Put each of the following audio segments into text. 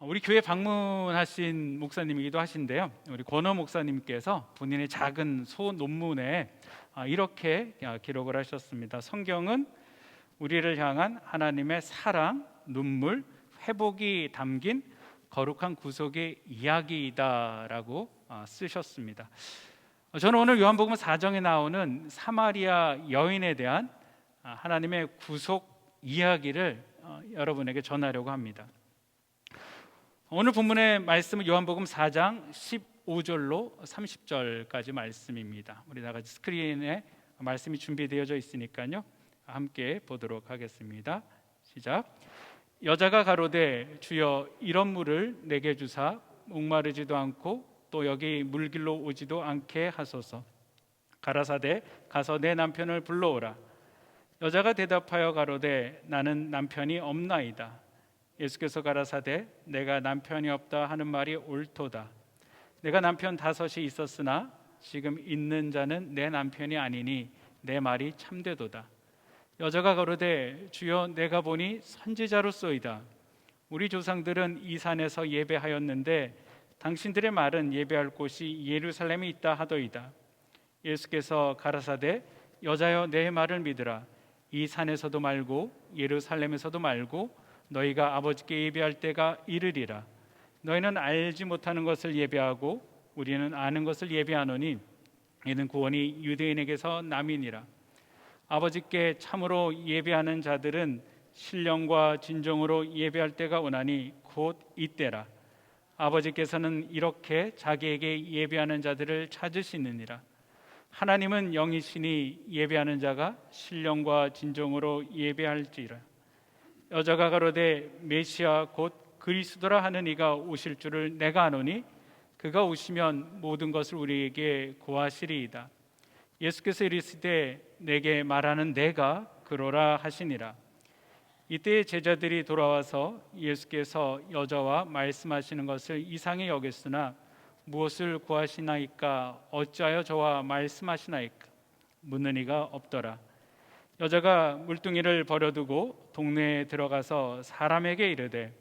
우리 교회 방문하신 목사님이기도 하신데요. 우리 권호 목사님께서 본인의 작은 소논문에 이렇게 기록을 하셨습니다. 성경은 우리를 향한 하나님의 사랑, 눈물, 회복이 담긴 거룩한 구속의 이야기이다라고 쓰셨습니다. 저는 오늘 요한복음 4장에 나오는 사마리아 여인에 대한 하나님의 구속 이야기를 여러분에게 전하려고 합니다. 오늘 본문의 말씀은 요한복음 4장 15절로 30절까지 말씀입니다. 우리 다 같이 스크린에 말씀이 준비되어져 있으니까요, 함께 보도록 하겠습니다. 시작. 여자가 가로되 주여 이런 물을 내게 주사 목마르지도 않고 또 여기 물길로 오지도 않게 하소서. 가라사대 가서 내 남편을 불러오라. 여자가 대답하여 가로되 나는 남편이 없나이다. 예수께서 가라사대 내가 남편이 없다 하는 말이 옳도다. 내가 남편 5이 있었으나 지금 있는 자는 내 남편이 아니니 내 말이 참되도다. 여자가 가로되 주여 내가 보니 선지자로소이다. 우리 조상들은 이 산에서 예배하였는데 당신들의 말은 예배할 곳이 예루살렘에 있다 하더이다. 예수께서 가라사대 여자여 내 말을 믿으라. 이 산에서도 말고 예루살렘에서도 말고 너희가 아버지께 예배할 때가 이르리라. 너희는 알지 못하는 것을 예배하고 우리는 아는 것을 예배하노니 이는 구원이 유대인에게서 남이니라. 아버지께 참으로 예배하는 자들은 신령과 진정으로 예배할 때가 오나니 곧 이때라. 아버지께서는 이렇게 자기에게 예배하는 자들을 찾으시느니라. 하나님은 영이시니 예배하는 자가 신령과 진정으로 예배할지라. 여자가 가로되 메시아 곧 그리스도라 하는 이가 오실 줄을 내가 아노니 그가 오시면 모든 것을 우리에게 고하시리이다. 예수께서 이르시되 내게 말하는 내가 그러라 하시니라. 이때 제자들이 돌아와서 예수께서 여자와 말씀하시는 것을 이상히 여겼으나 무엇을 구하시나이까 어찌하여 저와 말씀하시나이까 묻는 이가 없더라. 여자가 물뚱이를 버려두고 동네에 들어가서 사람에게 이르되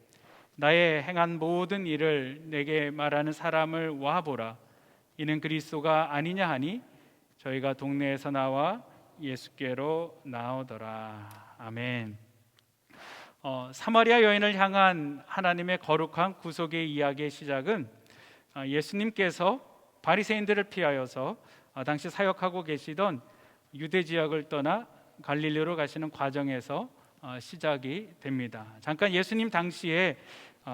나의 행한 모든 일을 내게 말하는 사람을 와보라. 이는 그리스도가 아니냐 하니 저희가 동네에서 나와 예수께로 나오더라. 아멘. 사마리아 여인을 향한 하나님의 거룩한 구속의 이야기의 시작은 예수님께서 바리새인들을 피하여서 당시 사역하고 계시던 유대 지역을 떠나 갈릴리로 가시는 과정에서 시작이 됩니다. 잠깐 예수님 당시에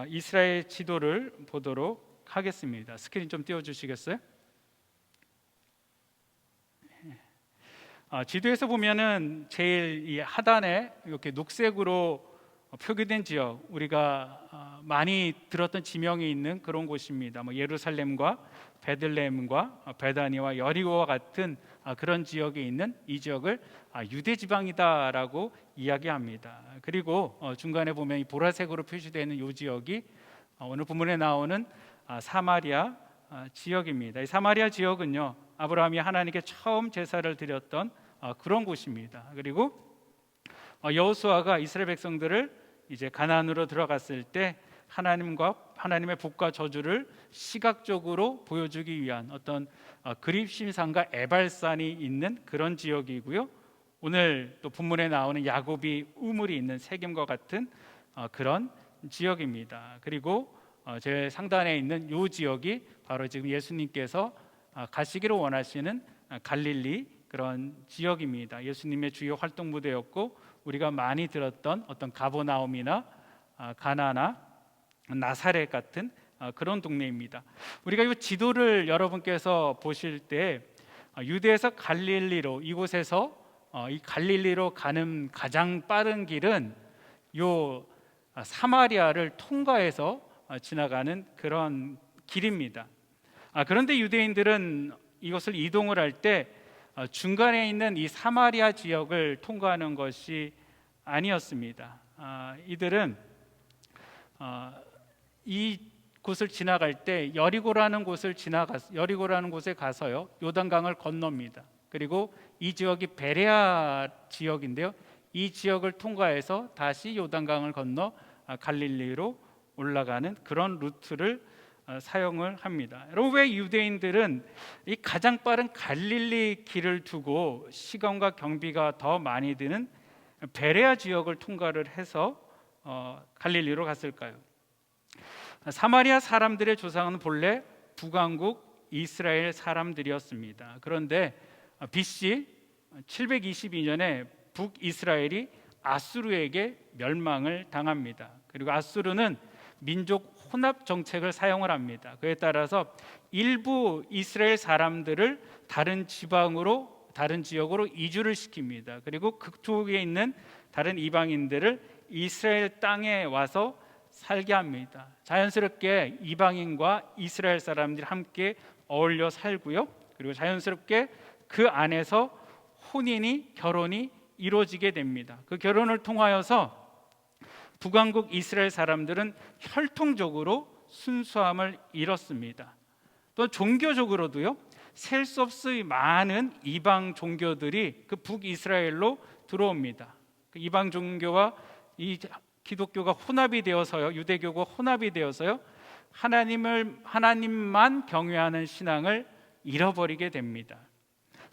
이스라엘 지도를 보도록 하겠습니다. 스크린 좀 띄워주시겠어요? 지도에서 보면은 제일 이 하단에 이렇게 녹색으로 표기된 지역, 우리가 많이 들었던 지명이 있는 그런 곳입니다. 예루살렘과 베들레헴과 베다니와 여리고와 같은 그런 지역에 있는 이 지역을 유대 지방이다라고 이야기합니다. 그리고 중간에 보면 이 보라색으로 표시되어 있는 이 지역이 오늘 본문에 나오는 사마리아 지역입니다. 이 사마리아 지역은요, 아브라함이 하나님께 처음 제사를 드렸던 그런 곳입니다. 그리고 여호수아가 이스라엘 백성들을 이제 가나안으로 들어갔을 때 하나님의 복과 저주를 시각적으로 보여주기 위한 어떤 그립심산과 에발산이 있는 그런 지역이고요. 오늘 또 본문에 나오는 야곱이 우물이 있는 세겜과 같은 그런 지역입니다. 그리고 제 상단에 있는 이 지역이 바로 지금 예수님께서 가시기를 원하시는 갈릴리 그런 지역입니다. 예수님의 주요 활동 무대였고 우리가 많이 들었던 어떤 가버나움이나 가나나 나사렛 같은 그런 동네입니다. 우리가 이 지도를 여러분께서 보실 때 유대에서 갈릴리로 이곳에서 이 갈릴리로 가는 가장 빠른 길은 요 사마리아를 통과해서 지나가는 그런 길입니다. 그런데 유대인들은 이것을 이동을 할 때 중간에 있는 이 사마리아 지역을 통과하는 것이 아니었습니다. 이들은 이 곳을 지나갈 때 여리고라는 곳에 가서요 요단강을 건넙니다. 그리고 이 지역이 베레아 지역인데요, 이 지역을 통과해서 다시 요단강을 건너 갈릴리로 올라가는 그런 루트를 사용을 합니다. 여러분, 왜 유대인들은 이 가장 빠른 갈릴리 길을 두고 시간과 경비가 더 많이 드는 베레아 지역을 통과를 해서 갈릴리로 갔을까요? 사마리아 사람들의 조상은 본래 북왕국 이스라엘 사람들이었습니다. 그런데 BC 722년에 북이스라엘이 아수르에게 멸망을 당합니다. 그리고 아수르는 민족 혼합 정책을 사용을 합니다. 그에 따라서 일부 이스라엘 사람들을 다른 지방으로, 다른 지역으로 이주를 시킵니다. 그리고 그쪽에 있는 다른 이방인들을 이스라엘 땅에 와서 살게 합니다. 자연스럽게 이방인과 이스라엘 사람들이 함께 어울려 살고요. 그리고 자연스럽게 그 안에서 혼인이, 결혼이 이루어지게 됩니다. 그 결혼을 통하여서 북왕국 이스라엘 사람들은 혈통적으로 순수함을 잃었습니다. 또 종교적으로도요, 셀 수 없이 많은 이방 종교들이 그 북이스라엘로 들어옵니다. 그 이방 종교와 이 기독교가 혼합이 되어서요, 유대교가 혼합이 되어서요, 하나님만 경외하는 신앙을 잃어버리게 됩니다.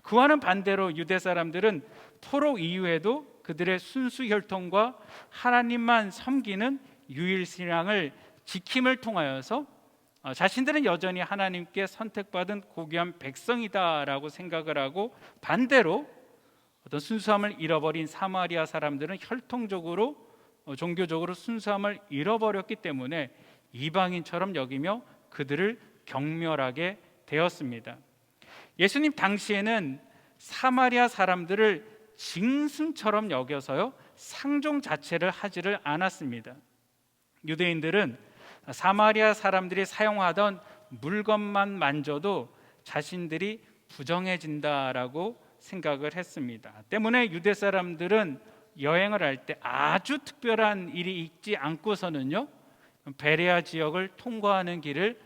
그와는 반대로 유대 사람들은 포로 이후에도 그들의 순수 혈통과 하나님만 섬기는 유일 신앙을 지킴을 통하여서 자신들은 여전히 하나님께 선택받은 고귀한 백성이다라고 생각을 하고, 반대로 어떤 순수함을 잃어버린 사마리아 사람들은 혈통적으로, 종교적으로 순수함을 잃어버렸기 때문에 이방인처럼 여기며 그들을 경멸하게 되었습니다. 예수님 당시에는 사마리아 사람들을 짐승처럼 여겨서요, 상종 자체를 하지를 않았습니다. 유대인들은 사마리아 사람들이 사용하던 물건만 만져도 자신들이 부정해진다라고 생각을 했습니다. 때문에 유대 사람들은 여행을 할 때 아주 특별한 일이 있지 않고서는요, 베레아 지역을 통과하는 길을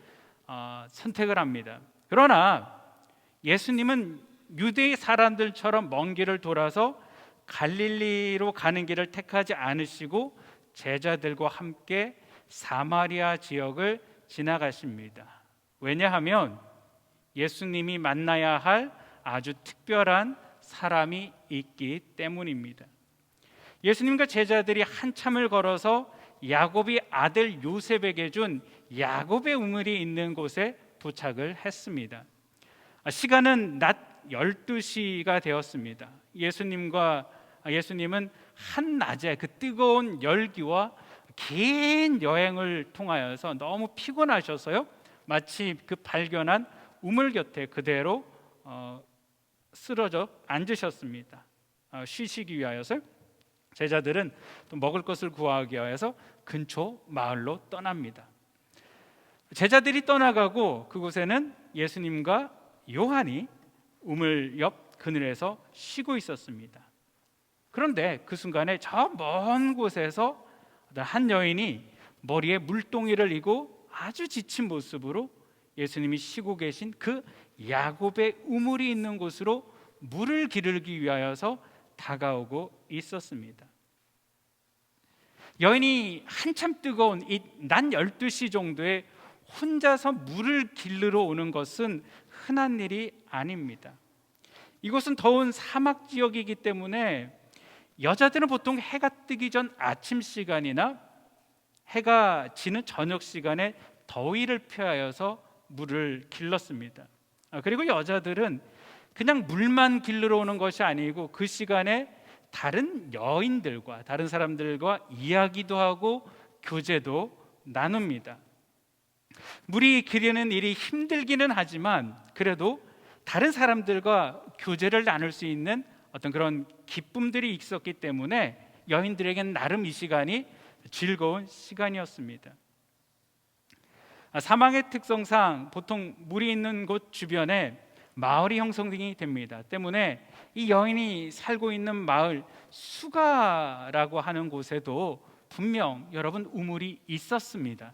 선택을 합니다. 그러나 예수님은 유대 사람들처럼 먼 길을 돌아서 갈릴리로 가는 길을 택하지 않으시고 제자들과 함께 사마리아 지역을 지나가십니다. 왜냐하면 예수님이 만나야 할 아주 특별한 사람이 있기 때문입니다. 예수님과 제자들이 한참을 걸어서 야곱이 아들 요셉에게 준 야곱의 우물이 있는 곳에 도착을 했습니다. 시간은 낮 12시가 되었습니다. 예수님은 한낮에 그 뜨거운 열기와 긴 여행을 통하여서 너무 피곤하셔서요, 마치 그 발견한 우물 곁에 그대로 쓰러져 앉으셨습니다. 쉬시기 위하여서. 제자들은 또 먹을 것을 구하기 위해서 근처 마을로 떠납니다. 제자들이 떠나가고 그곳에는 예수님과 요한이 우물 옆 그늘에서 쉬고 있었습니다. 그런데 그 순간에 저 먼 곳에서 한 여인이 머리에 물동이를 이고 아주 지친 모습으로 예수님이 쉬고 계신 그 야곱의 우물이 있는 곳으로 물을 기르기 위하여서 다가오고 있었습니다. 여인이 한참 뜨거운 이 낮 12시 정도에 혼자서 물을 길르러 오는 것은 흔한 일이 아닙니다. 이곳은 더운 사막 지역이기 때문에 여자들은 보통 해가 뜨기 전 아침 시간이나 해가 지는 저녁 시간에 더위를 피하여서 물을 길렀습니다. 그리고 여자들은 그냥 물만 길르러 오는 것이 아니고 그 시간에 다른 여인들과, 다른 사람들과 이야기도 하고 교제도 나눕니다. 물이 기르는 일이 힘들기는 하지만 그래도 다른 사람들과 교제를 나눌 수 있는 어떤 그런 기쁨들이 있었기 때문에 여인들에게는 나름 이 시간이 즐거운 시간이었습니다. 사막의 특성상 보통 물이 있는 곳 주변에 마을이 형성이 됩니다. 때문에 이 여인이 살고 있는 마을 수가라고 하는 곳에도 분명 여러분 우물이 있었습니다.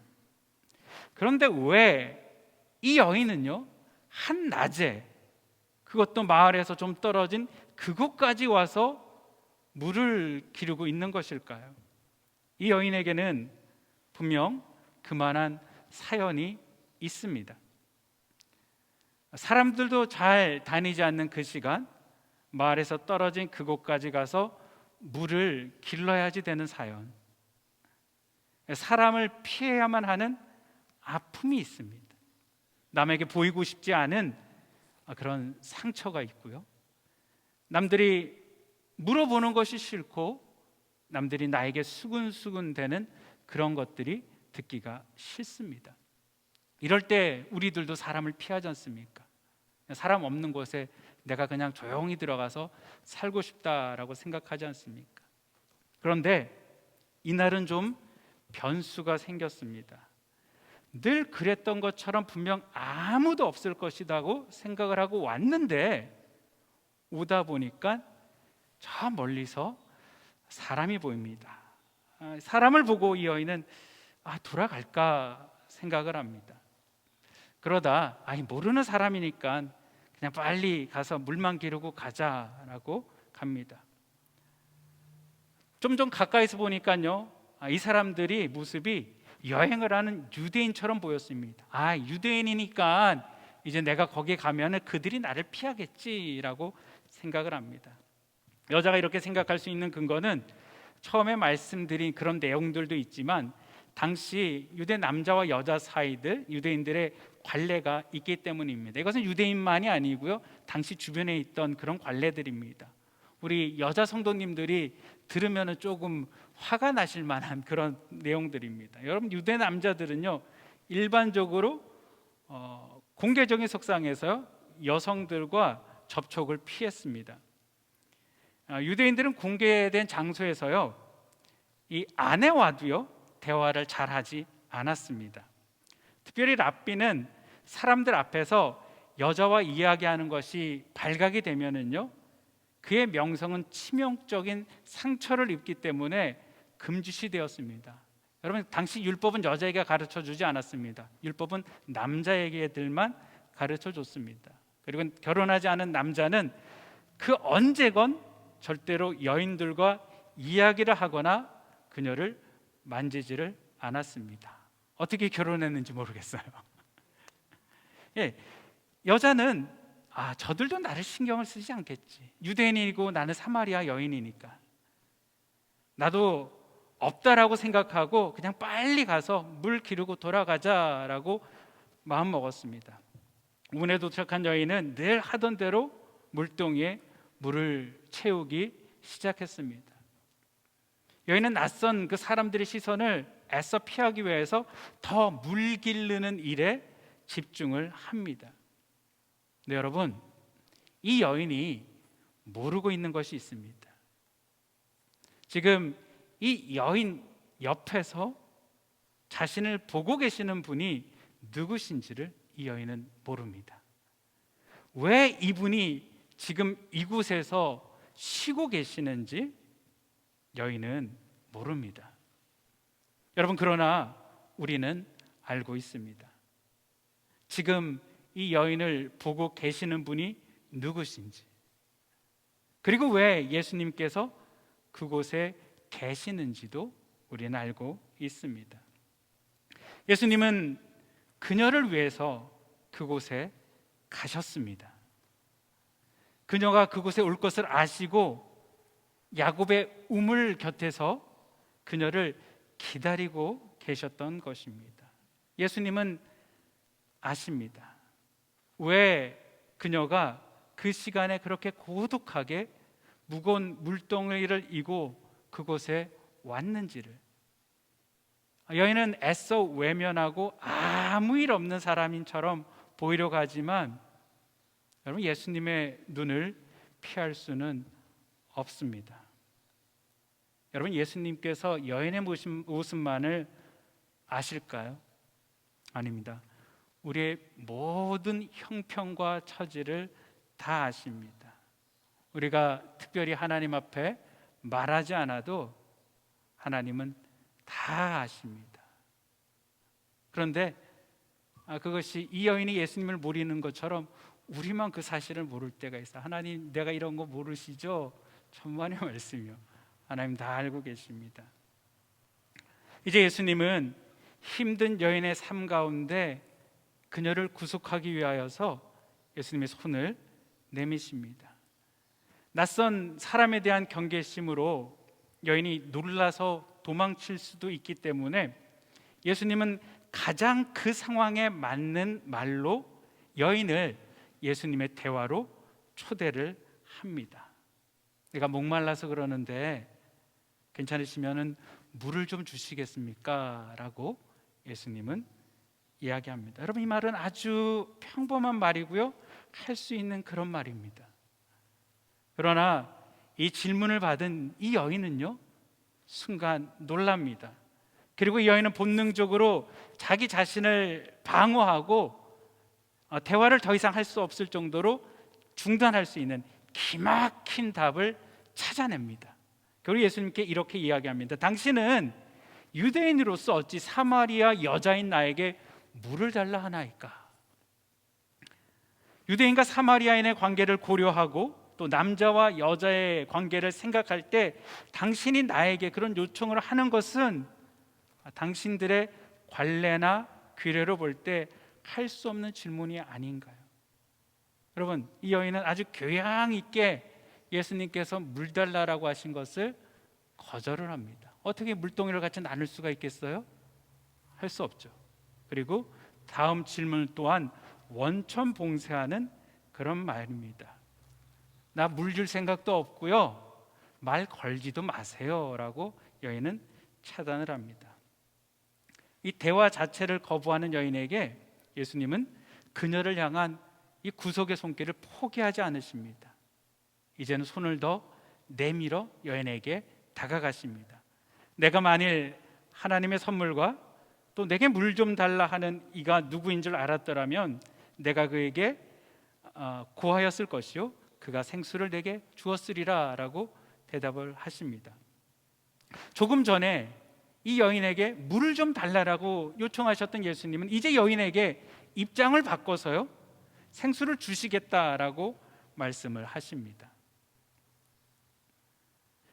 그런데 왜 이 여인은요, 한낮에, 그것도 마을에서 좀 떨어진 그곳까지 와서 물을 기르고 있는 것일까요? 이 여인에게는 분명 그만한 사연이 있습니다. 사람들도 잘 다니지 않는 그 시간, 마을에서 떨어진 그곳까지 가서 물을 길러야지 되는 사연, 사람을 피해야만 하는 아픔이 있습니다. 남에게 보이고 싶지 않은 그런 상처가 있고요, 남들이 물어보는 것이 싫고 남들이 나에게 수근수근대는 그런 것들이 듣기가 싫습니다. 이럴 때 우리들도 사람을 피하지 않습니까? 사람 없는 곳에 내가 그냥 조용히 들어가서 살고 싶다라고 생각하지 않습니까? 그런데 이날은 좀 변수가 생겼습니다. 늘 그랬던 것처럼 분명 아무도 없을 것이라고 생각을 하고 왔는데, 오다 보니까 저 멀리서 사람이 보입니다. 사람을 보고 이 여인은 돌아갈까 생각을 합니다. 그러다 모르는 사람이니까 그냥 빨리 가서 물만 기르고 가자라고 갑니다. 좀 가까이서 보니까요, 이 사람들이 모습이 여행을 하는 유대인처럼 보였습니다. 유대인이니까 이제 내가 거기에 가면은 그들이 나를 피하겠지라고 생각을 합니다. 여자가 이렇게 생각할 수 있는 근거는 처음에 말씀드린 그런 내용들도 있지만, 당시 유대 남자와 여자 사이들, 유대인들의 관례가 있기 때문입니다. 이것은 유대인만이 아니고요, 당시 주변에 있던 그런 관례들입니다. 우리 여자 성도님들이 들으면 조금 화가 나실 만한 그런 내용들입니다. 여러분, 유대 남자들은요, 일반적으로 공개적인 석상에서 여성들과 접촉을 피했습니다. 유대인들은 공개된 장소에서요, 이 아내와도요 대화를 잘하지 않았습니다. 특별히 랍비는 사람들 앞에서 여자와 이야기하는 것이 발각이 되면은요, 그의 명성은 치명적인 상처를 입기 때문에 금지시 되었습니다. 여러분, 당시 율법은 여자에게 가르쳐 주지 않았습니다. 율법은 남자에게들만 가르쳐 줬습니다. 그리고 결혼하지 않은 남자는 그 언제건 절대로 여인들과 이야기를 하거나 그녀를 만지지를 않았습니다. 어떻게 결혼했는지 모르겠어요. 여자는 저들도 나를 신경을 쓰지 않겠지, 유대인이고 나는 사마리아 여인이니까 나도 없다라고 생각하고 그냥 빨리 가서 물 기르고 돌아가자라고 마음 먹었습니다. 운에 도착한 여인은 늘 하던 대로 물동이에 물을 채우기 시작했습니다. 여인은 낯선 그 사람들의 시선을 애써 피하기 위해서 더 물 기르는 일에 집중을 합니다. 네, 여러분, 이 여인이 모르고 있는 것이 있습니다. 지금 이 여인 옆에서 자신을 보고 계시는 분이 누구신지를 이 여인은 모릅니다. 왜 이분이 지금 이곳에서 쉬고 계시는지 여인은 모릅니다. 여러분, 그러나 우리는 알고 있습니다. 지금 이 여인을 보고 계시는 분이 누구신지, 그리고 왜 예수님께서 그곳에 계시는지도 우리는 알고 있습니다. 예수님은 그녀를 위해서 그곳에 가셨습니다. 그녀가 그곳에 올 것을 아시고 야곱의 우물 곁에서 그녀를 기다리고 계셨던 것입니다. 예수님은 아십니다. 왜 그녀가 그 시간에 그렇게 고독하게 무거운 물동이를 이고 그곳에 왔는지를. 여인은 애써 외면하고 아무 일 없는 사람인처럼 보이려고 하지만, 여러분, 예수님의 눈을 피할 수는 없습니다. 여러분, 예수님께서 여인의 모습만을 아실까요? 아닙니다. 우리의 모든 형편과 처지를 다 아십니다. 우리가 특별히 하나님 앞에 말하지 않아도 하나님은 다 아십니다. 그런데 그것이 이 여인이 예수님을 모르는 것처럼 우리만 그 사실을 모를 때가 있어요. 하나님, 내가 이런 거 모르시죠? 천만의 말씀이요. 하나님 다 알고 계십니다. 이제 예수님은 힘든 여인의 삶 가운데 그녀를 구속하기 위하여서 예수님의 손을 내미십니다. 낯선 사람에 대한 경계심으로 여인이 놀라서 도망칠 수도 있기 때문에 예수님은 가장 그 상황에 맞는 말로 여인을 예수님의 대화로 초대를 합니다. 내가 목말라서 그러는데 괜찮으시면은 물을 좀 주시겠습니까? 라고 예수님은 이야기합니다. 여러분, 이 말은 아주 평범한 말이고요, 할 수 있는 그런 말입니다. 그러나 이 질문을 받은 이 여인은요, 순간 놀랍니다. 그리고 이 여인은 본능적으로 자기 자신을 방어하고 대화를 더 이상 할 수 없을 정도로 중단할 수 있는 기막힌 답을 찾아냅니다. 그리고 예수님께 이렇게 이야기합니다. 당신은 유대인으로서 어찌 사마리아 여자인 나에게 물을 달라 하나이까? 유대인과 사마리아인의 관계를 고려하고 또 남자와 여자의 관계를 생각할 때 당신이 나에게 그런 요청을 하는 것은 당신들의 관례나 규례로 볼 때 할 수 없는 질문이 아닌가요? 여러분, 이 여인은 아주 교양 있게 예수님께서 물 달라라고 하신 것을 거절을 합니다. 어떻게 물동이를 같이 나눌 수가 있겠어요? 할 수 없죠. 그리고 다음 질문 또한 원천봉쇄하는 그런 말입니다. 나 물 줄 생각도 없고요, 말 걸지도 마세요 라고 여인은 차단을 합니다. 이 대화 자체를 거부하는 여인에게 예수님은 그녀를 향한 이 구속의 손길을 포기하지 않으십니다. 이제는 손을 더 내밀어 여인에게 다가가십니다. 내가 만일 하나님의 선물과 또 내게 물 좀 달라 하는 이가 누구인 줄 알았더라면 내가 그에게 구하였을 것이요 그가 생수를 내게 주었으리라 라고 대답을 하십니다. 조금 전에 이 여인에게 물을 좀 달라라고 요청하셨던 예수님은 이제 여인에게 입장을 바꿔서요, 생수를 주시겠다라고 말씀을 하십니다.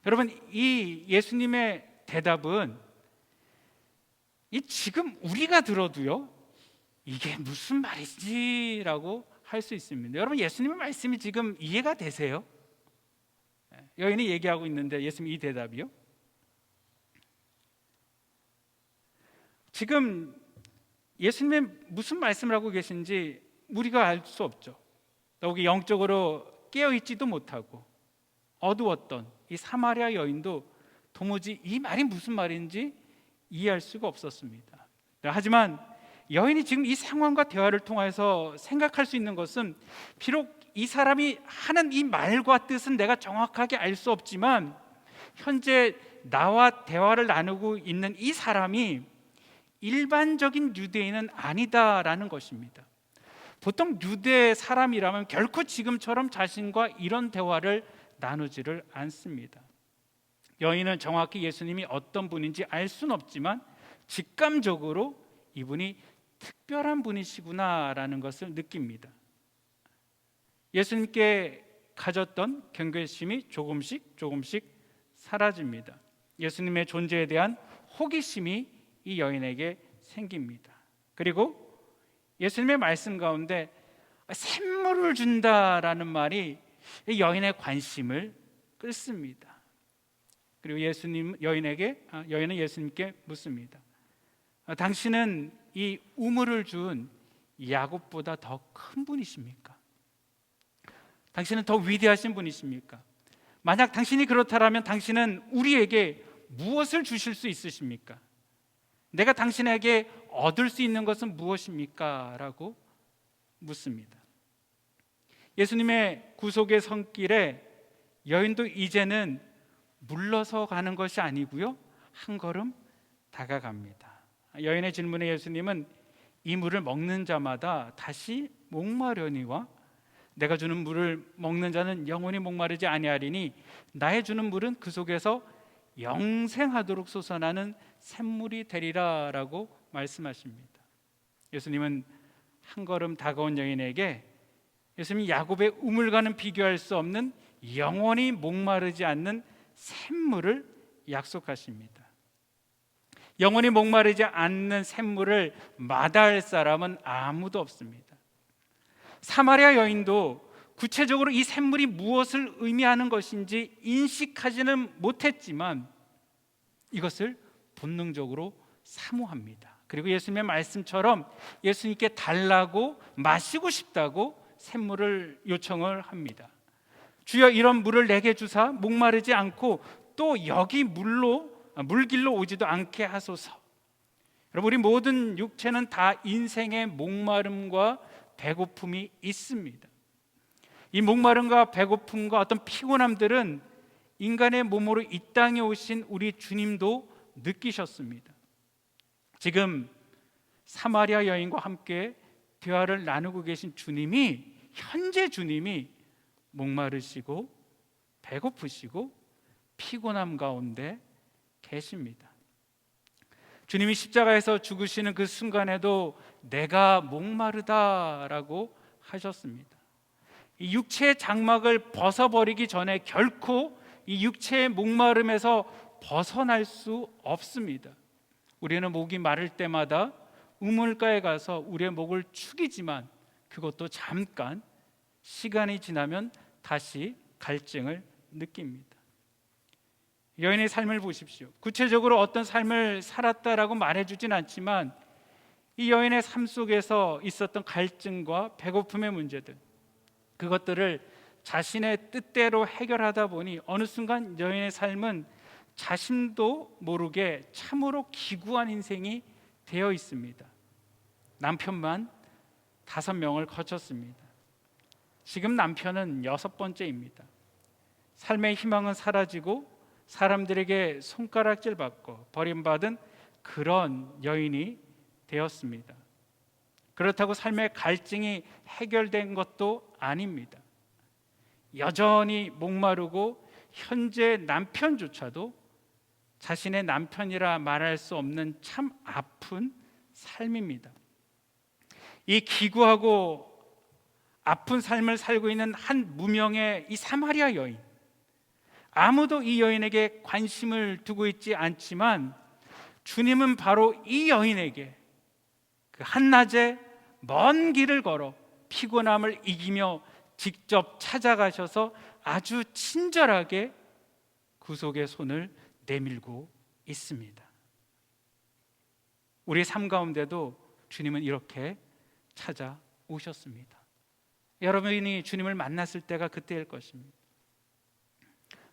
여러분, 이 예수님의 대답은 이 지금 우리가 들어도요, 이게 무슨 말이지라고 할 수 있습니다. 여러분, 예수님의 말씀이 지금 이해가 되세요? 여인이 얘기하고 있는데 예수님 이 대답이요? 지금 예수님이 무슨 말씀을 하고 계신지 우리가 알 수 없죠. 더욱이 영적으로 깨어있지도 못하고 어두웠던 이 사마리아 여인도 도무지 이 말이 무슨 말인지 이해할 수가 없었습니다. 하지만 여인이 지금 이 상황과 대화를 통해서 생각할 수 있는 것은 비록 이 사람이 하는 이 말과 뜻은 내가 정확하게 알 수 없지만 현재 나와 대화를 나누고 있는 이 사람이 일반적인 유대인은 아니다라는 것입니다. 보통 유대 사람이라면 결코 지금처럼 자신과 이런 대화를 나누지를 않습니다. 여인은 정확히 예수님이 어떤 분인지 알 수는 없지만 직감적으로 이분이 특별한 분이시구나라는 것을 느낍니다. 예수님께 가졌던 경계심이 조금씩 사라집니다. 예수님의 존재에 대한 호기심이 이 여인에게 생깁니다. 그리고 예수님의 말씀 가운데 샘물을 준다라는 말이 여인의 관심을 끌습니다. 그리고 여인은 예수님께 묻습니다. 당신은 이 우물을 준 야곱보다 더 큰 분이십니까? 당신은 더 위대하신 분이십니까? 만약 당신이 그렇다면 당신은 우리에게 무엇을 주실 수 있으십니까? 내가 당신에게 얻을 수 있는 것은 무엇입니까? 라고 묻습니다. 예수님의 구속의 손길에 여인도 이제는 물러서 가는 것이 아니고요, 한 걸음 다가갑니다. 여인의 질문에 예수님은 이 물을 먹는 자마다 다시 목마려니와 내가 주는 물을 먹는 자는 영원히 목마르지 아니하리니 나의 주는 물은 그 속에서 영생하도록 솟아나는 샘물이 되리라 라고 말씀하십니다. 예수님은 한 걸음 다가온 여인에게 예수님이 야곱의 우물과는 비교할 수 없는 영원히 목마르지 않는 샘물을 약속하십니다. 영원히 목마르지 않는 샘물을 마다할 사람은 아무도 없습니다. 사마리아 여인도 구체적으로 이 샘물이 무엇을 의미하는 것인지 인식하지는 못했지만 이것을 본능적으로 사모합니다. 그리고 예수님의 말씀처럼 예수님께 달라고 마시고 싶다고 샘물을 요청을 합니다. 주여 이런 물을 내게 주사 목마르지 않고 또 여기 물길로 오지도 않게 하소서. 여러분, 우리 모든 육체는 다 인생의 목마름과 배고픔이 있습니다. 이 목마름과 배고픔과 어떤 피곤함들은 인간의 몸으로 이 땅에 오신 우리 주님도 느끼셨습니다. 지금 사마리아 여인과 함께 대화를 나누고 계신 주님이, 현재 주님이 목마르시고 배고프시고 피곤함 가운데 계십니다. 주님이 십자가에서 죽으시는 그 순간에도 내가 목마르다라고 하셨습니다. 이 육체의 장막을 벗어버리기 전에 결코 이 육체의 목마름에서 벗어날 수 없습니다. 우리는 목이 마를 때마다 우물가에 가서 우리의 목을 축이지만 그것도 잠깐, 시간이 지나면 다시 갈증을 느낍니다. 여인의 삶을 보십시오. 구체적으로 어떤 삶을 살았다라고 말해주진 않지만 이 여인의 삶 속에서 있었던 갈증과 배고픔의 문제들, 그것들을 자신의 뜻대로 해결하다 보니 어느 순간 여인의 삶은 자신도 모르게 참으로 기구한 인생이 되어 있습니다. 남편만 5명을 거쳤습니다. 지금 남편은 6번째입니다. 삶의 희망은 사라지고 사람들에게 손가락질 받고 버림받은 그런 여인이 되었습니다. 그렇다고 삶의 갈증이 해결된 것도 아닙니다. 여전히 목마르고 현재 남편조차도 자신의 남편이라 말할 수 없는 참 아픈 삶입니다. 이 기구하고 아픈 삶을 살고 있는 한 무명의 이 사마리아 여인, 아무도 이 여인에게 관심을 두고 있지 않지만 주님은 바로 이 여인에게 그 한낮에 먼 길을 걸어 피곤함을 이기며 직접 찾아가셔서 아주 친절하게 구속의 손을 내밀고 있습니다. 우리의 삶 가운데도 주님은 이렇게 찾아오셨습니다. 여러분이 주님을 만났을 때가 그때일 것입니다.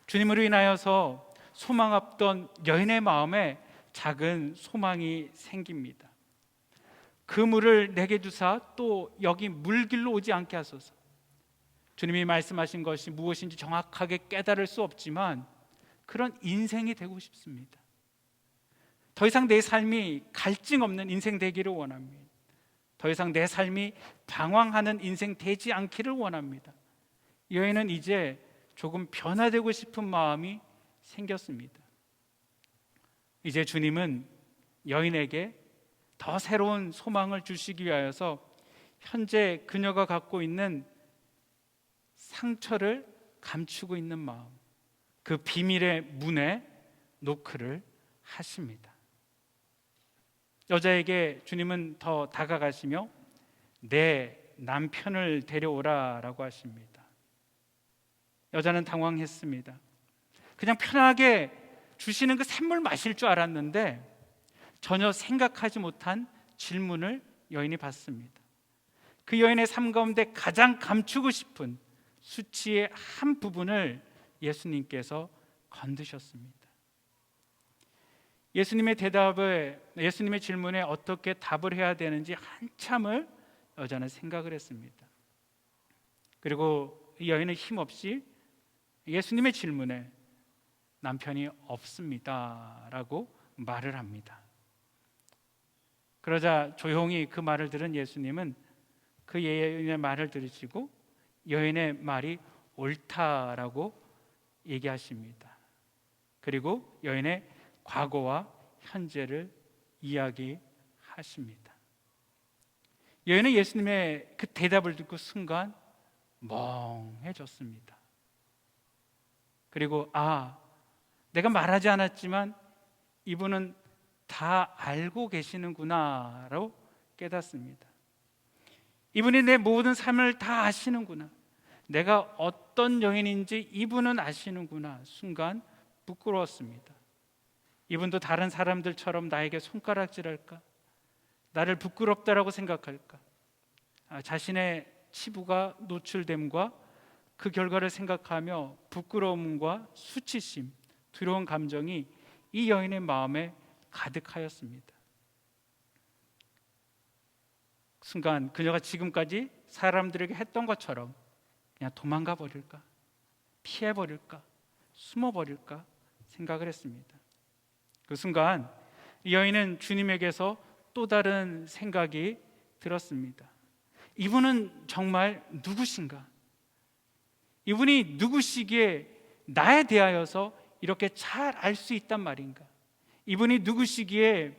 주님으로 인하여서 소망 없던 여인의 마음에 작은 소망이 생깁니다. 그 물을 내게 주사 또 여기 물길로 오지 않게 하소서. 주님이 말씀하신 것이 무엇인지 정확하게 깨달을 수 없지만 그런 인생이 되고 싶습니다. 더 이상 내 삶이 갈증 없는 인생 되기를 원합니다. 더 이상 내 삶이 방황하는 인생 되지 않기를 원합니다. 여인은 이제 조금 변화되고 싶은 마음이 생겼습니다. 이제 주님은 여인에게 더 새로운 소망을 주시기 위하여서 현재 그녀가 갖고 있는 상처를 감추고 있는 마음, 그 비밀의 문에 노크를 하십니다. 여자에게 주님은 더 다가가시며 내 남편을 데려오라라고 하십니다. 여자는 당황했습니다. 그냥 편하게 주시는 그 샘물 마실 줄 알았는데 전혀 생각하지 못한 질문을 여인이 받습니다. 그 여인의 삶 가운데 가장 감추고 싶은 수치의 한 부분을 예수님께서 건드셨습니다. 예수님의 질문에 어떻게 답을 해야 되는지 한참을 여자는 생각을 했습니다. 그리고 이 여인은 힘없이 예수님의 질문에 남편이 없습니다 라고 말을 합니다. 그러자 조용히 그 말을 들은 예수님은 그 여인의 말을 들으시고 여인의 말이 옳다라고 얘기하십니다. 그리고 여인의 과거와 현재를 이야기하십니다. 여인은 예수님의 그 대답을 듣고 순간 멍해졌습니다. 그리고 내가 말하지 않았지만 이분은 다 알고 계시는구나라고 깨닫습니다. 이분이 내 모든 삶을 다 아시는구나, 내가 어떤 여인인지 이분은 아시는구나. 순간 부끄러웠습니다. 이분도 다른 사람들처럼 나에게 손가락질할까, 나를 부끄럽다라고 생각할까, 자신의 치부가 노출됨과 그 결과를 생각하며 부끄러움과 수치심, 두려운 감정이 이 여인의 마음에 가득하였습니다. 순간 그녀가 지금까지 사람들에게 했던 것처럼 그냥 도망가 버릴까, 피해 버릴까, 숨어 버릴까 생각을 했습니다. 그 순간 이 여인은 주님에게서 또 다른 생각이 들었습니다. 이분은 정말 누구신가? 이분이 누구시기에 나에 대하여서 이렇게 잘 알 수 있단 말인가? 이분이 누구시기에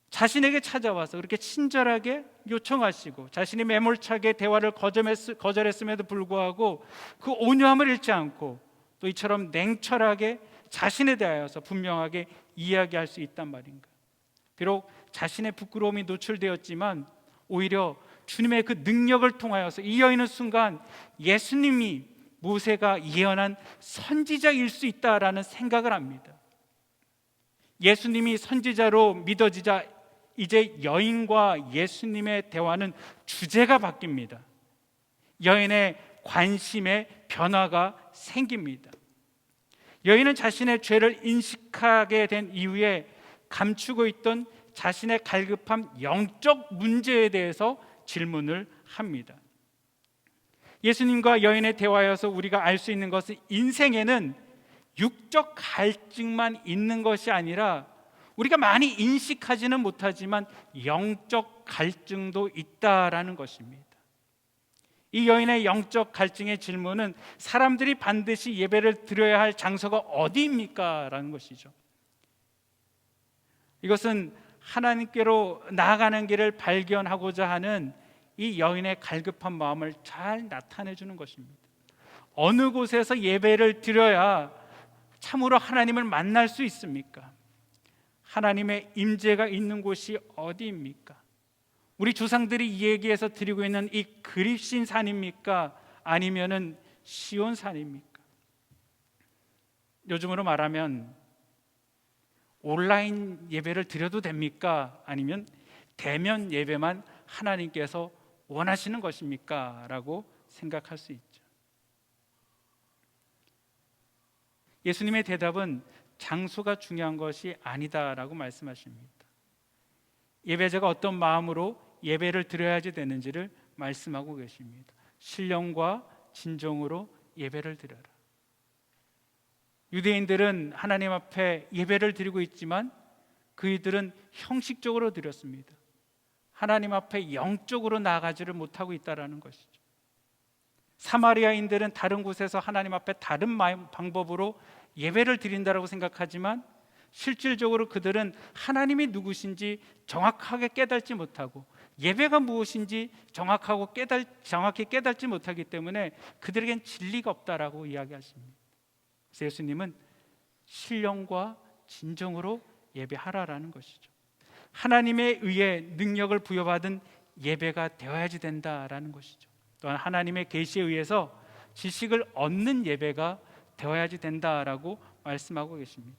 자신에게 찾아와서 그렇게 친절하게 요청하시고 자신이 매몰차게 대화를 거절했음에도 불구하고 그 온유함을 잃지 않고 또 이처럼 냉철하게 자신에 대하여서 분명하게 이야기할 수 있단 말인가? 비록 자신의 부끄러움이 노출되었지만 오히려 주님의 그 능력을 통하여서 이 여인은 순간 예수님이 모세가 예언한 선지자일 수 있다라는 생각을 합니다. 예수님이 선지자로 믿어지자 이제 여인과 예수님의 대화는 주제가 바뀝니다. 여인의 관심의 변화가 생깁니다. 여인은 자신의 죄를 인식하게 된 이후에 감추고 있던 자신의 갈급한 영적 문제에 대해서 질문을 합니다. 예수님과 여인의 대화여서 우리가 알 수 있는 것은 인생에는 육적 갈증만 있는 것이 아니라 우리가 많이 인식하지는 못하지만 영적 갈증도 있다라는 것입니다. 이 여인의 영적 갈증의 질문은 사람들이 반드시 예배를 드려야 할 장소가 어디입니까? 라는 것이죠. 이것은 하나님께로 나아가는 길을 발견하고자 하는 이 여인의 갈급한 마음을 잘 나타내 주는 것입니다. 어느 곳에서 예배를 드려야 참으로 하나님을 만날 수 있습니까? 하나님의 임재가 있는 곳이 어디입니까? 우리 조상들이 이 얘기에서 드리고 있는 이 그립신 산입니까? 아니면은 시온 산입니까? 요즘으로 말하면 온라인 예배를 드려도 됩니까? 아니면 대면 예배만 하나님께서 원하시는 것입니까? 라고 생각할 수 있죠. 예수님의 대답은 장소가 중요한 것이 아니다라고 말씀하십니다. 예배자가 어떤 마음으로 예배를 드려야지 되는지를 말씀하고 계십니다. 신령과 진정으로 예배를 드려라. 유대인들은 하나님 앞에 예배를 드리고 있지만 그이들은 형식적으로 드렸습니다. 하나님 앞에 영적으로 나아가지를 못하고 있다는 것이죠. 사마리아인들은 다른 곳에서 하나님 앞에 다른 방법으로 예배를 드린다고 생각하지만 실질적으로 그들은 하나님이 누구신지 정확하게 깨닫지 못하고 예배가 무엇인지 정확히 깨닫지 못하기 때문에 그들에겐 진리가 없다라고 이야기하십니다. 그래서 예수님은 신령과 진정으로 예배하라라는 것이죠. 하나님에 의해 능력을 부여받은 예배가 되어야지 된다라는 것이죠. 또한 하나님의 계시에 의해서 지식을 얻는 예배가 되어야지 된다라고 말씀하고 계십니다.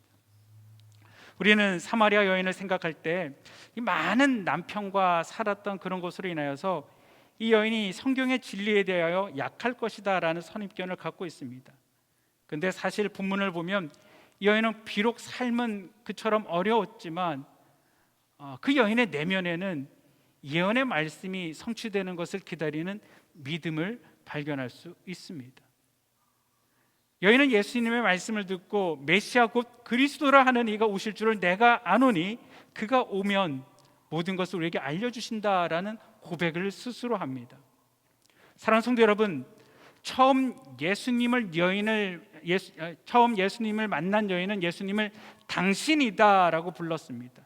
우리는 사마리아 여인을 생각할 때 이 많은 남편과 살았던 그런 것으로 인하여서 이 여인이 성경의 진리에 대하여 약할 것이다 라는 선입견을 갖고 있습니다. 그런데 사실 본문을 보면 이 여인은 비록 삶은 그처럼 어려웠지만 그 여인의 내면에는 예언의 말씀이 성취되는 것을 기다리는 믿음을 발견할 수 있습니다. 여인은 예수님의 말씀을 듣고 메시아 곧 그리스도라 하는 이가 오실 줄을 내가 아노니 그가 오면 모든 것을 우리에게 알려주신다라는 고백을 스스로 합니다. 사랑하는 성도 여러분, 처음 예수님을 만난 여인은 예수님을 당신이다라고 불렀습니다.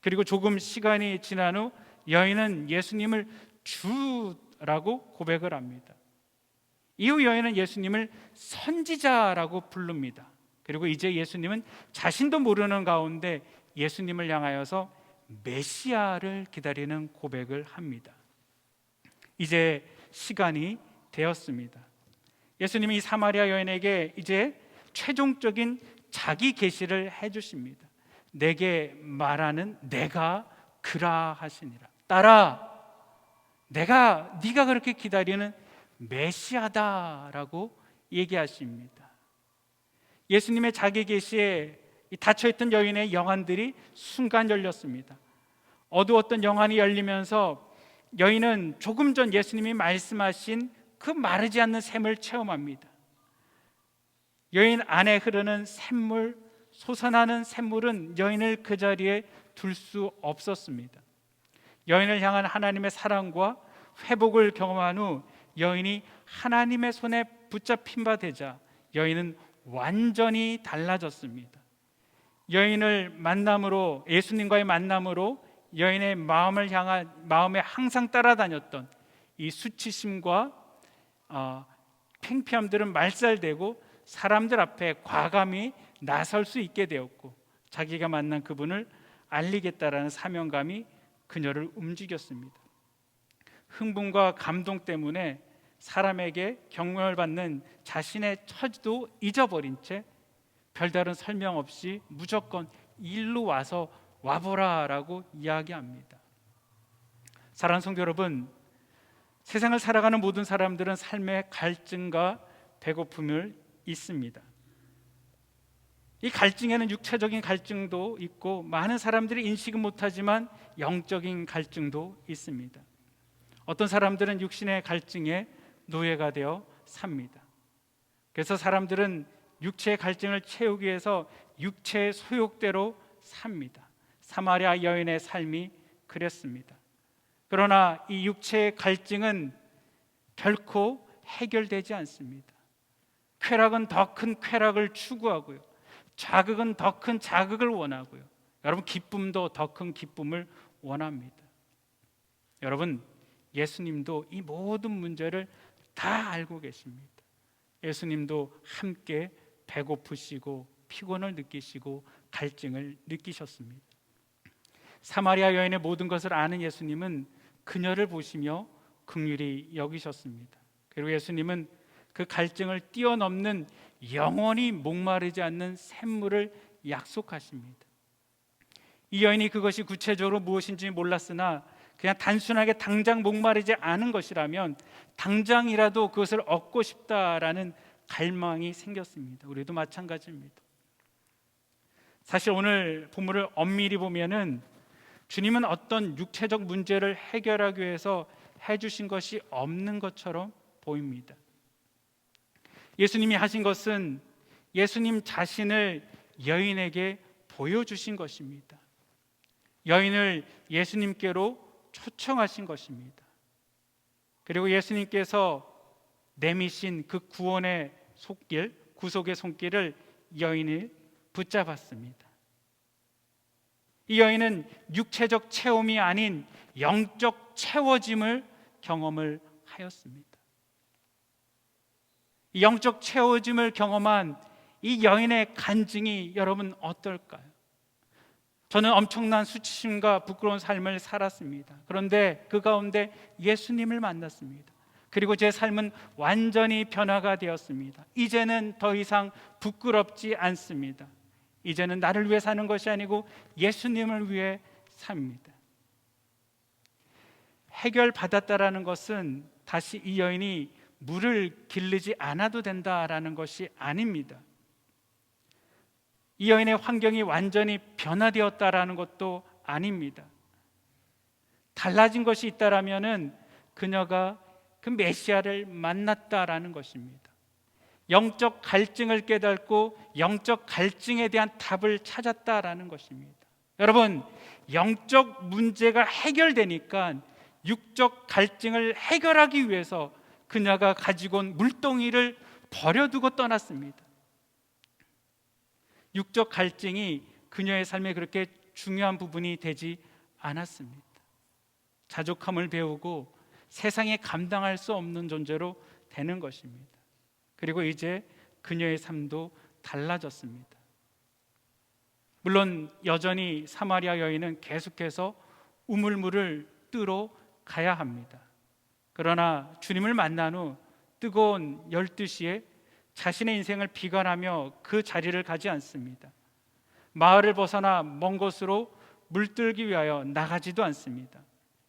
그리고 조금 시간이 지난 후 여인은 예수님을 주라고 고백을 합니다. 이후 여인은 예수님을 선지자라고 부릅니다. 그리고 이제 예수님은 자신도 모르는 가운데 예수님을 향하여서 메시아를 기다리는 고백을 합니다. 이제 시간이 되었습니다. 예수님이 이 사마리아 여인에게 이제 최종적인 자기 계시를 해주십니다. 내게 말하는 내가 그라 하시니라. 딸아, 네가 그렇게 기다리는 메시아다라고 얘기하십니다. 예수님의 자기 계시에 이 닫혀있던 여인의 영안들이 순간 열렸습니다. 어두웠던 영안이 열리면서 여인은 조금 전 예수님이 말씀하신 그 마르지 않는 샘을 체험합니다. 여인 안에 흐르는 샘물, 솟아나는 샘물은 여인을 그 자리에 둘 수 없었습니다. 여인을 향한 하나님의 사랑과 회복을 경험한 후 여인이 하나님의 손에 붙잡힌 바 되자 여인은 완전히 달라졌습니다. 여인을 만남으로, 예수님과의 만남으로 여인의 마음에 항상 따라다녔던 이 수치심과 팽피함들은 말살되고 사람들 앞에 과감히 나설 수 있게 되었고, 자기가 만난 그분을 알리겠다라는 사명감이 그녀를 움직였습니다. 흥분과 감동 때문에 사람에게 경멸받는 자신의 처지도 잊어버린 채 별다른 설명 없이 무조건 일로 와보라라고 이야기합니다. 사랑하는 성도 여러분, 세상을 살아가는 모든 사람들은 삶의 갈증과 배고픔을 있습니다. 이 갈증에는 육체적인 갈증도 있고 많은 사람들이 인식은 못하지만 영적인 갈증도 있습니다. 어떤 사람들은 육신의 갈증에 노예가 되어 삽니다. 그래서 사람들은 육체의 갈증을 채우기 위해서 육체의 소욕대로 삽니다. 사마리아 여인의 삶이 그랬습니다. 그러나 이 육체의 갈증은 결코 해결되지 않습니다. 쾌락은 더 큰 쾌락을 추구하고요, 자극은 더 큰 자극을 원하고요, 여러분 기쁨도 더 큰 기쁨을 원합니다. 여러분, 예수님도 이 모든 문제를 다 알고 계십니다. 예수님도 함께 배고프시고 피곤을 느끼시고 갈증을 느끼셨습니다. 사마리아 여인의 모든 것을 아는 예수님은 그녀를 보시며 긍휼히 여기셨습니다. 그리고 예수님은 그 갈증을 뛰어넘는 영원히 목마르지 않는 샘물을 약속하십니다. 이 여인이 그것이 구체적으로 무엇인지 몰랐으나 그냥 단순하게 당장 목마르지 않은 것이라면 당장이라도 그것을 얻고 싶다라는 갈망이 생겼습니다. 우리도 마찬가지입니다. 사실 오늘 본문을 엄밀히 보면은 주님은 어떤 육체적 문제를 해결하기 위해서 해주신 것이 없는 것처럼 보입니다. 예수님이 하신 것은 예수님 자신을 여인에게 보여주신 것입니다. 여인을 예수님께로 초청하신 것입니다. 그리고 예수님께서 내미신 그 구원의 손길, 구속의 손길을 여인을 붙잡았습니다. 이 여인은 육체적 체험이 아닌 영적 채워짐을 경험을 하였습니다. 이 영적 채워짐을 경험한 이 여인의 간증이 여러분 어떨까요? 저는 엄청난 수치심과 부끄러운 삶을 살았습니다. 그런데 그 가운데 예수님을 만났습니다. 그리고 제 삶은 완전히 변화가 되었습니다. 이제는 더 이상 부끄럽지 않습니다. 이제는 나를 위해 사는 것이 아니고 예수님을 위해 삽니다. 해결받았다라는 것은 다시 이 여인이 물을 길르지 않아도 된다라는 것이 아닙니다. 이 여인의 환경이 완전히 변화되었다라는 것도 아닙니다. 달라진 것이 있다라면은 그녀가 그 메시아를 만났다라는 것입니다. 영적 갈증을 깨닫고 영적 갈증에 대한 답을 찾았다라는 것입니다. 여러분, 영적 문제가 해결되니까 육적 갈증을 해결하기 위해서 그녀가 가지고 온 물동이를 버려두고 떠났습니다. 육적 갈증이 그녀의 삶에 그렇게 중요한 부분이 되지 않았습니다. 자족함을 배우고 세상에 감당할 수 없는 존재로 되는 것입니다. 그리고 이제 그녀의 삶도 달라졌습니다. 물론 여전히 사마리아 여인은 계속해서 우물물을 뜨러 가야 합니다. 그러나 주님을 만난 후 뜨거운 12시에 자신의 인생을 비관하며 그 자리를 가지 않습니다. 마을을 벗어나 먼 곳으로 물들기 위하여 나가지도 않습니다.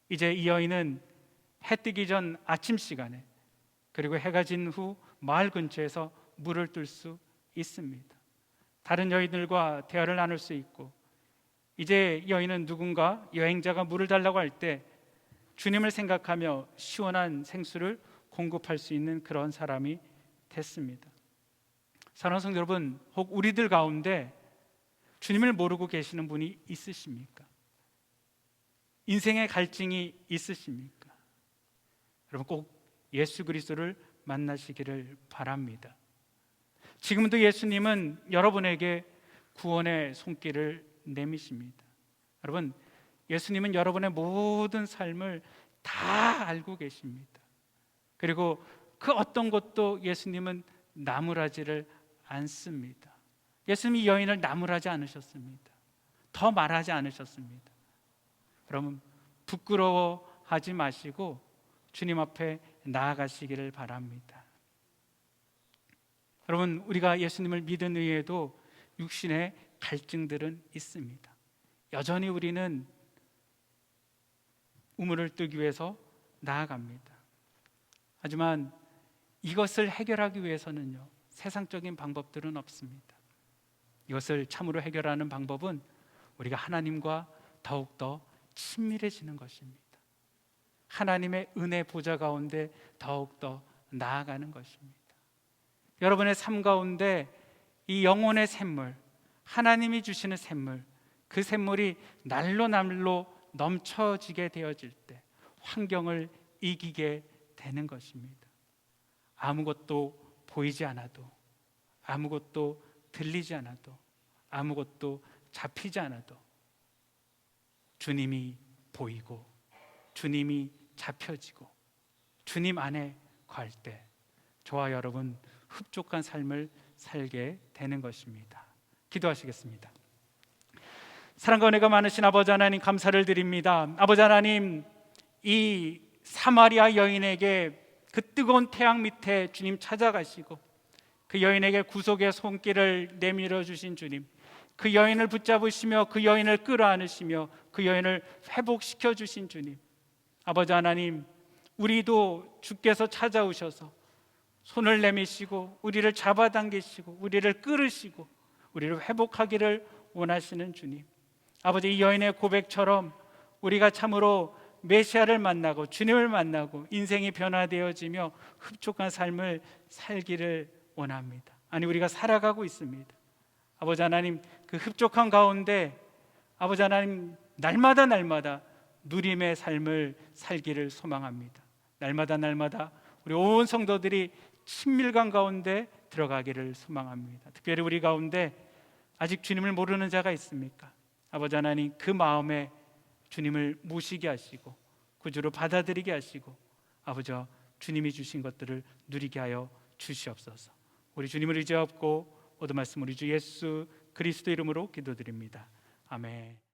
이제 이 여인은 해 뜨기 전 아침 시간에, 그리고 해가 진 후 마을 근처에서 물을 뜰 수 있습니다. 다른 여인들과 대화를 나눌 수 있고, 이제 여인은 누군가 여행자가 물을 달라고 할 때 주님을 생각하며 시원한 생수를 공급할 수 있는 그런 사람이 됐습니다. 사랑하는 성도 여러분, 혹 우리들 가운데 주님을 모르고 계시는 분이 있으십니까? 인생의 갈증이 있으십니까? 여러분, 꼭 예수 그리스도를 만나시기를 바랍니다. 지금도 예수님은 여러분에게 구원의 손길을 내미십니다. 여러분, 예수님은 여러분의 모든 삶을 다 알고 계십니다. 그리고 그 어떤 것도 예수님은 나무라지를 않습니다. 예수님이 여인을 나무라지 않으셨습니다. 더 말하지 않으셨습니다. 그러면 부끄러워하지 마시고 주님 앞에 나아가시기를 바랍니다. 여러분, 우리가 예수님을 믿은 후에도 육신의 갈증들은 있습니다. 여전히 우리는 우물을 뜨기 위해서 나아갑니다. 하지만 이것을 해결하기 위해서는요, 세상적인 방법들은 없습니다. 이것을 참으로 해결하는 방법은 우리가 하나님과 더욱더 친밀해지는 것입니다. 하나님의 은혜 보좌 가운데 더욱더 나아가는 것입니다. 여러분의 삶 가운데 이 영혼의 샘물, 하나님이 주시는 샘물, 그 샘물이 날로 날로 넘쳐지게 되어질 때 환경을 이기게 되는 것입니다. 아무것도 보이지 않아도, 아무것도 들리지 않아도, 아무것도 잡히지 않아도 주님이 보이고 주님이 잡혀지고 주님 안에 거할 때 저와 여러분 흡족한 삶을 살게 되는 것입니다. 기도하시겠습니다. 사랑과 은혜가 많으신 아버지 하나님, 감사를 드립니다. 아버지 하나님, 이 사마리아 여인에게 그 뜨거운 태양 밑에 주님 찾아가시고 그 여인에게 구속의 손길을 내밀어 주신 주님, 그 여인을 붙잡으시며 그 여인을 끌어안으시며 그 여인을 회복시켜 주신 주님, 아버지 하나님, 우리도 주께서 찾아오셔서 손을 내미시고 우리를 잡아당기시고 우리를 끌으시고 우리를 회복하기를 원하시는 주님, 아버지, 이 여인의 고백처럼 우리가 참으로 메시아를 만나고 주님을 만나고 인생이 변화되어지며 흡족한 삶을 살기를 원합니다. 아니, 우리가 살아가고 있습니다. 아버지 하나님, 그 흡족한 가운데 아버지 하나님, 날마다 누림의 삶을 살기를 소망합니다. 날마다 우리 온 성도들이 친밀감 가운데 들어가기를 소망합니다. 특별히 우리 가운데 아직 주님을 모르는 자가 있습니까? 아버지 하나님, 그 마음에 주님을 모시게 하시고 구주로 받아들이게 하시고 아버지와 주님이 주신 것들을 누리게 하여 주시옵소서. 우리 주님을 의지하고 모든 말씀 우리 주 예수 그리스도 이름으로 기도드립니다. 아멘.